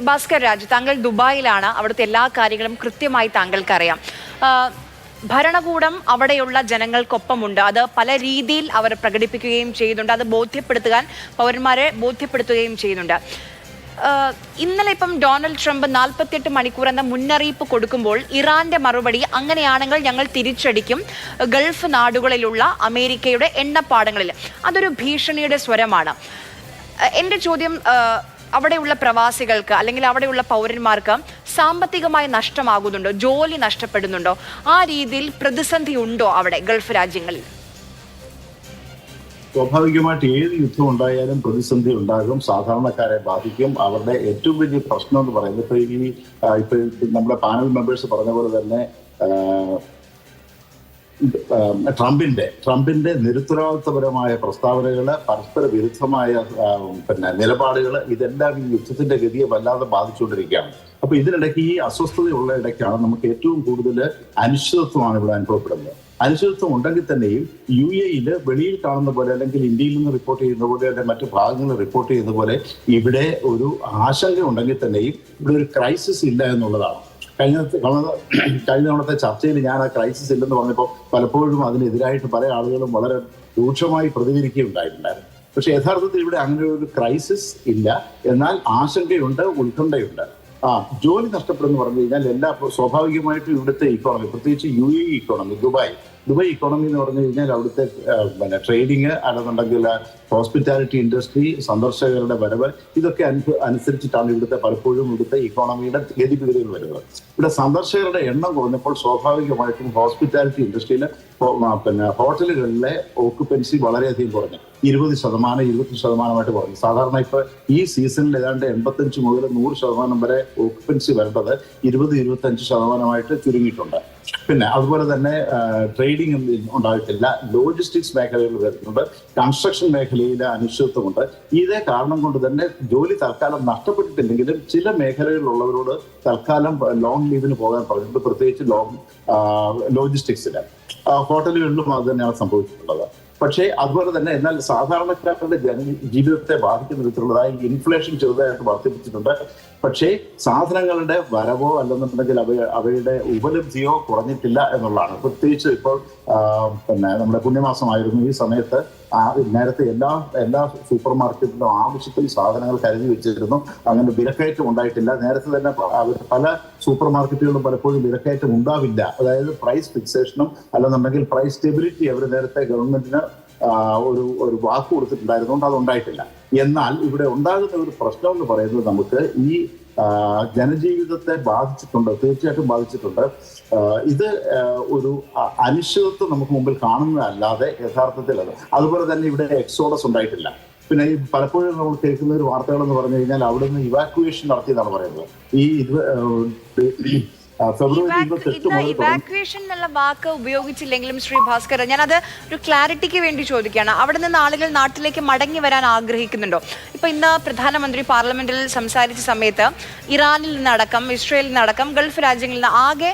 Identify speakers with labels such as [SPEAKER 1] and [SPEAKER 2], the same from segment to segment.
[SPEAKER 1] ഭാസ്കർ രാജ്, താങ്കൾ ദുബായിലാണ്. അവിടുത്തെ എല്ലാ കാര്യങ്ങളും കൃത്യമായി താങ്കൾക്കറിയാം. ഭരണകൂടം അവിടെയുള്ള ജനങ്ങൾക്കൊപ്പമുണ്ട്. അത് പല രീതിയിൽ അവർ പ്രകടിപ്പിക്കുകയും ചെയ്യുന്നുണ്ട്. അത് പൗരന്മാരെ ബോധ്യപ്പെടുത്തുകയും ചെയ്യുന്നുണ്ട്. ഇന്നലെ ഇപ്പം ഡൊണാൾഡ് ട്രംപ് 48 മണിക്കൂർ എന്ന മുന്നറിയിപ്പ് കൊടുക്കുമ്പോൾ ഇറാന്റെ മറുപടി, അങ്ങനെയാണെങ്കിൽ ഞങ്ങൾ തിരിച്ചടിക്കും ഗൾഫ് നാടുകളിലുള്ള അമേരിക്കയുടെ എണ്ണപ്പാടങ്ങളിൽ. അതൊരു ഭീഷണിയുടെ സ്വരമാണ്. എൻ്റെ ചോദ്യം, അവിടെയുള്ള പ്രവാസികൾക്ക് അല്ലെങ്കിൽ അവിടെയുള്ള പൗരന്മാർക്ക് സാമ്പത്തികമായി നഷ്ടമാകുന്നുണ്ടോ, ജോലി നഷ്ടപ്പെടുന്നുണ്ടോ, ആ രീതിയിൽ പ്രതിസന്ധി ഉണ്ടോ അവിടെ ഗൾഫ് രാജ്യങ്ങളിൽ?
[SPEAKER 2] സ്വാഭാവികമായിട്ട് ഏത് യുദ്ധം ഉണ്ടായാലും പ്രതിസന്ധി ഉണ്ടാകും, സാധാരണക്കാരെ ബാധിക്കും. അവരുടെ ഏറ്റവും വലിയ പ്രശ്നം എന്ന് പറയുന്നത് ഇപ്പൊ നമ്മുടെ പാനൽ മെമ്പേഴ്സ് പറഞ്ഞ പോലെ തന്നെ ട്രംപിന്റെ നിരുത്തരവാദിത്വപരമായ പ്രസ്താവനകള്, പരസ്പര വിരുദ്ധമായ നിലപാടുകൾ, ഇതെല്ലാം ഈ യുദ്ധത്തിന്റെ ഗതിയെ വല്ലാതെ ബാധിച്ചുകൊണ്ടിരിക്കുകയാണ്. അപ്പൊ ഇതിനിടയ്ക്ക് ഈ അസ്വസ്ഥതയുള്ള ഇടയ്ക്കാണ് നമുക്ക് ഏറ്റവും കൂടുതൽ അനിശ്ചിതത്വമാണ് ഇവിടെ അനുഭവപ്പെടുന്നത്. അനിശ്ചിതത്വം ഉണ്ടെങ്കിൽ തന്നെയും UAE വെളിയിൽ കാണുന്ന പോലെ, അല്ലെങ്കിൽ ഇന്ത്യയിൽ നിന്ന് റിപ്പോർട്ട് ചെയ്യുന്ന പോലെ, അല്ലെങ്കിൽ മറ്റു ഭാഗങ്ങളിൽ റിപ്പോർട്ട് ചെയ്യുന്ന പോലെ ഇവിടെ ഒരു ആശങ്ക ഉണ്ടെങ്കിൽ തന്നെയും ഇവിടെ ഒരു ക്രൈസിസ് ഇല്ല എന്നുള്ളതാണ്. കഴിഞ്ഞ തവണത്തെ ചർച്ചയിൽ ഞാൻ ആ ക്രൈസിസ് ഇല്ലെന്ന് പറഞ്ഞപ്പോൾ പലപ്പോഴും അതിനെതിരായിട്ട് പല ആളുകളും വളരെ രൂക്ഷമായി പ്രതികരിക്കുകയുണ്ടായിട്ടുണ്ടായിരുന്നു. പക്ഷെ യഥാർത്ഥത്തിൽ ഇവിടെ അങ്ങനെ ഒരു ക്രൈസിസ് ഇല്ല. എന്നാൽ ആശങ്കയുണ്ട്, ഉത്കണ്ഠയുണ്ട്. ജോലി നഷ്ടപ്പെടുന്നു പറഞ്ഞു കഴിഞ്ഞാൽ സ്വാഭാവികമായിട്ടും ഇവിടുത്തെ ഇക്കോണമി, പ്രത്യേകിച്ച് UAE ഇക്കോണമി, ദുബായ് ഇക്കോണമി എന്ന് പറഞ്ഞു കഴിഞ്ഞാൽ അവിടുത്തെ ട്രേഡിങ്, അല്ലെന്നുണ്ടെങ്കിൽ ഹോസ്പിറ്റാലിറ്റി ഇൻഡസ്ട്രി, സന്ദർശകരുടെ വരവ്, ഇതൊക്കെ അനുസരിച്ചിട്ടാണ് പലപ്പോഴും ഇവിടുത്തെ ഇക്കോണമിയുടെ ഗതിവിഗതികൾ വരുന്നത്. ഇവിടെ സന്ദർശകരുടെ എണ്ണം കുറഞ്ഞപ്പോൾ സ്വാഭാവികമായിട്ടും ഹോസ്പിറ്റാലിറ്റി ഇൻഡസ്ട്രിയിൽ ഹോട്ടലുകളിലെ ഓക്കുപ്പൻസി വളരെയധികം കുറഞ്ഞു. 20% കുറഞ്ഞു. സാധാരണ ഇപ്പൊ ഈ സീസണിൽ ഏതാണ്ട് 85 മുതൽ 100% വരെ ഓക്കുപ്പൻസി വരേണ്ടത് 20-25% ചുരുങ്ങിയിട്ടുണ്ട്. പിന്നെ അതുപോലെ തന്നെ ട്രേഡിംഗ് ഉണ്ടായിട്ടില്ല. ലോജിസ്റ്റിക്സ് മേഖലകൾ വരുന്നുണ്ട്. കൺസ്ട്രക്ഷൻ മേഖലയിൽ അനിശ്ചിതത്വമുണ്ട്. ഇതേ കാരണം കൊണ്ട് തന്നെ ജോലി തൽക്കാലം നഷ്ടപ്പെട്ടിട്ടില്ലെങ്കിലും ചില മേഖലകളിലുള്ളവരോട് തൽക്കാലം ലോങ് ലീവിന് പോകാൻ പറഞ്ഞിട്ടുണ്ട്. പ്രത്യേകിച്ച് ലോജിസ്റ്റിക്സിന്, ഹോട്ടലുകളിലും അത് തന്നെയാണ് സംഭവിച്ചിട്ടുള്ളത്. പക്ഷേ അതുപോലെ തന്നെ എന്നാൽ സാധാരണക്കാരുടെ ജീവിതത്തെ ബാധിക്കുന്ന വിധത്തിലുള്ളതായി ഇൻഫ്ലേഷൻ ചെറുതായിട്ട് വർദ്ധിപ്പിച്ചിട്ടുണ്ട്. പക്ഷേ സാധനങ്ങളുടെ വരവോ അല്ലെന്നുണ്ടെങ്കിൽ അവയുടെ ഉപലബ്ധിയോ കുറഞ്ഞിട്ടില്ല എന്നുള്ളതാണ്. പ്രത്യേകിച്ച് ഇപ്പോൾ നമ്മുടെ പുണ്യമാസമായിരുന്നു. ഈ സമയത്ത് നേരത്തെ എല്ലാ സൂപ്പർ മാർക്കറ്റിലും ആവശ്യത്തിന് സാധനങ്ങൾ കരുതി വെച്ചിരുന്നു. അങ്ങനെ വിലക്കയറ്റം ഉണ്ടായിട്ടില്ല. നേരത്തെ തന്നെ പല സൂപ്പർ മാർക്കറ്റുകളിലും പലപ്പോഴും വിലക്കയറ്റം ഉണ്ടാവില്ല. അതായത് പ്രൈസ് ഫിക്സേഷനും അല്ലെന്നുണ്ടെങ്കിൽ പ്രൈസ് സ്റ്റെബിലിറ്റി അവർ നേരത്തെ ഗവൺമെന്റിന് ഒരു വാക്ക് കൊടുത്തിട്ടുണ്ടായിരുന്നുകൊണ്ട് അതുണ്ടായിട്ടില്ല. എന്നാൽ ഇവിടെ ഉണ്ടാകുന്ന ഒരു പ്രശ്നം എന്ന് പറയുന്നത് നമുക്ക് ഈ ജനജീവിതത്തെ ബാധിച്ചിട്ടുണ്ട്, തീർച്ചയായിട്ടും ബാധിച്ചിട്ടുണ്ട്. ഇത് ഒരു അനിശ്ചിതത്വം നമുക്ക് മുമ്പിൽ കാണുന്നതല്ലാതെ യഥാർത്ഥത്തിൽ അതുപോലെ തന്നെ ഇവിടെ എക്സോഡസ് ഉണ്ടായിട്ടില്ല. പിന്നെ ഈ പലപ്പോഴും നമ്മൾ കേൾക്കുന്ന ഒരു വാർത്തകൾ എന്ന് പറഞ്ഞു കഴിഞ്ഞാൽ അവിടുന്ന് ഇവാക്യുവേഷൻ നടത്തിയതാണ് പറയുന്നത്.
[SPEAKER 1] ഇവാക്യുവേഷൻ എന്നുള്ള വാക്ക് ഉപയോഗിച്ചില്ലെങ്കിലും ശ്രീ ഭാസ്കർ, ഞാനത് ഒരു ക്ലാരിറ്റിക്ക് വേണ്ടി ചോദിക്കുകയാണ്. അവിടെ നിന്ന് ആളുകൾ നാട്ടിലേക്ക് മടങ്ങി വരാൻ ആഗ്രഹിക്കുന്നുണ്ടോ? ഇപ്പൊ ഇന്ന് പ്രധാനമന്ത്രി പാർലമെന്റിൽ സംസാരിച്ച സമയത്ത് ഇറാനിൽ നിന്നടക്കം, ഇസ്രയേലിൽ നിന്നടക്കം ഗൾഫ് രാജ്യങ്ങളിൽ നിന്ന് ആകെ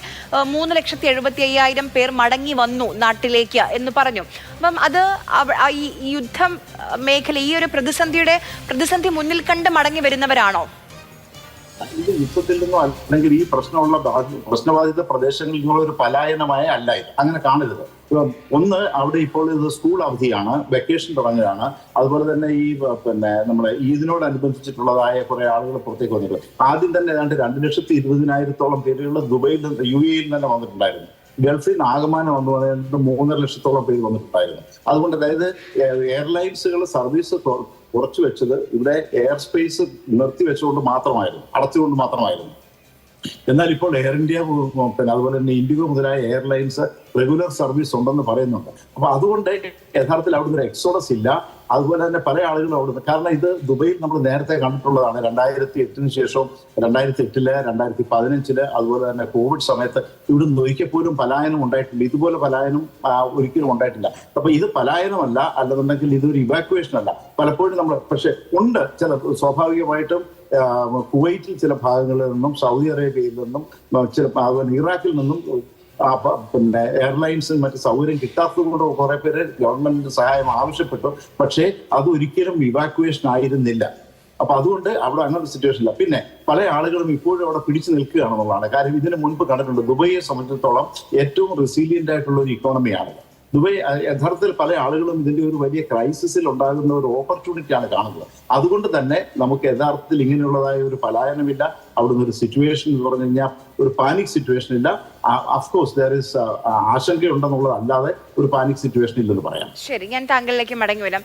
[SPEAKER 1] 3,75,000 പേർ മടങ്ങി വന്നു നാട്ടിലേക്ക് എന്ന് പറഞ്ഞു. അപ്പം അത് ഈ യുദ്ധ മേഖല, ഈ ഒരു പ്രതിസന്ധി മുന്നിൽ കണ്ട് മടങ്ങി വരുന്നവരാണോ?
[SPEAKER 2] ഇത് യുദ്ധത്തിൽ നിന്നോ അല്ലെങ്കിൽ ഈ പ്രശ്നബാധിത പ്രദേശങ്ങളിൽ നിന്നുള്ള ഒരു പലായനമായ അല്ല ഇത്. അങ്ങനെ കാണരുത്. ഒന്ന്, അവിടെ ഇപ്പോൾ ഇത് സ്കൂൾ അവധിയാണ്, വെക്കേഷൻ തുടങ്ങുകയാണ്. അതുപോലെ തന്നെ ഈ നമ്മുടെ ഇതിനോടനുബന്ധിച്ചിട്ടുള്ളതായ കുറെ ആളുകൾ പുറത്തേക്ക് വന്നിട്ടുണ്ട്. ആദ്യം തന്നെ ഏതാണ്ട് 2,20,000-ഓളം പേരുകൾ ദുബൈയിൽ നിന്ന് UAE തന്നെ വന്നിട്ടുണ്ടായിരുന്നു. ഗൾഫിൽ നിന്ന് ആകമാനം വന്നു പറയുന്നത് 3,50,000-ഓളം പേര് വന്നിട്ടുണ്ടായിരുന്നു. അതുകൊണ്ട് അതായത് എയർലൈൻസുകൾ സർവീസ് കുറച്ചു വെച്ചത് ഇവിടെ എയർ സ്പേസ് നിർത്തിവെച്ചുകൊണ്ട് മാത്രമായിരുന്നു, അടച്ചുകൊണ്ട് മാത്രമായിരുന്നു. എന്നാൽ ഇപ്പോൾ എയർ ഇന്ത്യ, അതുപോലെ തന്നെ ഇൻഡിഗോ മുതലായ എയർലൈൻസ് റെഗുലർ സർവീസ് ഉണ്ടെന്ന് പറയുന്നുണ്ട്. അപ്പൊ അതുകൊണ്ട് യഥാർത്ഥത്തിൽ അവിടുന്ന് ഒരു എക്സോഡസ് ഇല്ല. അതുപോലെ തന്നെ പല ആളുകളും അവിടുന്ന്, കാരണം ഇത് ദുബൈയിൽ നമ്മൾ നേരത്തെ കണ്ടിട്ടുള്ളതാണ്. 2008 ശേഷവും 2008, 2015, അതുപോലെ തന്നെ കോവിഡ് സമയത്ത് ഇവിടുന്ന് ഒരിക്കൽ പോലും പലായനം ഉണ്ടായിട്ടില്ല. ഇതുപോലെ പലായനം ഒരിക്കലും ഉണ്ടായിട്ടില്ല. അപ്പൊ ഇത് പലായനമല്ല, അല്ലെന്നുണ്ടെങ്കിൽ ഇതൊരു ഇവാക്യുവേഷൻ അല്ല. പലപ്പോഴും നമ്മൾ പക്ഷെ ഉണ്ട് ചില സ്വാഭാവികമായിട്ടും കുവൈറ്റിൽ ചില ഭാഗങ്ങളിൽ നിന്നും, സൗദി അറേബ്യയിൽ നിന്നും, അതുപോലെ ഇറാഖിൽ നിന്നും എയർലൈൻസും മറ്റ് സൗകര്യം കിട്ടാത്തത് കൊണ്ട് കുറെ പേര് ഗവൺമെന്റിന്റെ സഹായം ആവശ്യപ്പെട്ടു. പക്ഷേ അതൊരിക്കലും ഇവാക്യുവേഷൻ ആയിരുന്നില്ല. അപ്പൊ അതുകൊണ്ട് അവിടെ അങ്ങനെ ഒരു സിറ്റുവേഷൻ ഇല്ല. പിന്നെ പല ആളുകളും ഇപ്പോഴും അവിടെ പിടിച്ചു നിൽക്കുകയാണെന്നുള്ളതാണ്. കാര്യം ഇതിന് മുൻപ് കണ്ടിട്ടുണ്ട്, ദുബൈയെ സംബന്ധിച്ചിടത്തോളം ഏറ്റവും റെസിലിയന്റ് ആയിട്ടുള്ള ഒരു ഇക്കോണമിയാണ് ദുബൈ. യഥാർത്ഥത്തിൽ പല ആളുകളും ഇതിന്റെ ഒരു വലിയ ക്രൈസിസിൽ ഉണ്ടാകുന്ന ഒരു ഓപ്പർച്യൂണിറ്റിയാണ് കാണുന്നത്. അതുകൊണ്ട് തന്നെ നമുക്ക് യഥാർത്ഥത്തിൽ ഇങ്ങനെയുള്ളതായ ഒരു പലായനമില്ല. അവിടുന്ന് ഒരു സിറ്റുവേഷൻ എന്ന് പറഞ്ഞു കഴിഞ്ഞാൽ ഒരു പാനിക് സിറ്റുവേഷൻ ഇല്ല. അഫ്കോഴ്സ് ദർ ഇസ് ആശങ്കയുണ്ടെന്നുള്ളതല്ലാതെ ഒരു പാനിക് സിറ്റുവേഷൻ ഇല്ലെന്ന് പറയാം.
[SPEAKER 1] ശരി, ഞാൻ താങ്കളിലേക്ക് മടങ്ങി വരാം.